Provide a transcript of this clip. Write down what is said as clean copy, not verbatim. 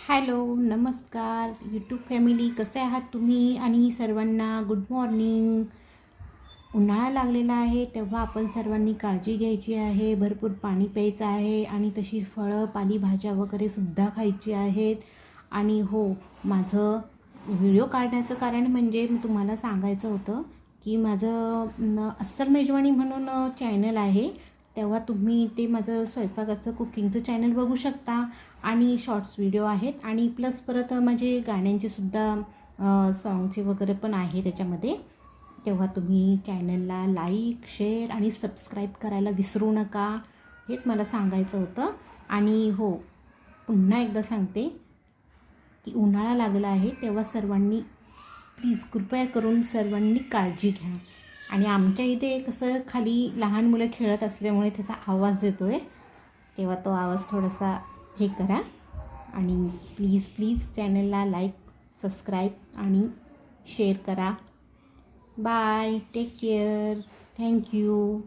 Hello, नमस्कार YouTube family, कसे आहात तुम्ही? आणि सर्वांना गुड मॉर्निंग. उन्हाळा लागलेला आहे तेव्हा आपण सर्वांनी काळजी घ्यायची आहे, भरपूर पाणी प्यायचं आहे आणि तशीच फळं, पालेभाज्या वगैरे सुद्धा खायची आहेत. आणि हो, माझं व्हिडिओ काढण्याचं कारण म्हणजे मी तुम्हाला सांगायचं होतं की माझं अस्सल मेजवानी म्हणून चॅनल आहे. तेव्हा तुम्ही ते माझं स्वयंपाकाचं कुकिंगचं चॅनल बघू शकता आणि शॉर्ट्स व्हिडिओ आहेत आणि प्लस परत माझे गाण्यांचे सुद्धा सॉन्गचे वगैरे पण आहे त्याच्यामध्ये. तेव्हा तुम्ही चॅनलला लाईक, शेअर आणि सबस्क्राईब करायला विसरू नका, हेच मला सांगायचं होतं. आणि हो, पुन्हा एकदा सांगते की उन्हाळा लागला आहे तेव्हा सर्वांनी प्लीज कृपया करून सर्वांनी काळजी घ्या. आणि आमच्या इथे कसं खाली लहान मुलं खेळत असल्यामुळे त्याचा आवाज येतो आहे, तेव्हा तो आवाज थोडासा हे करा. आणि प्लीज प्लीज चॅनलला लाईक, सबस्क्राईब आणि शेअर करा. Bye, take care, thank you.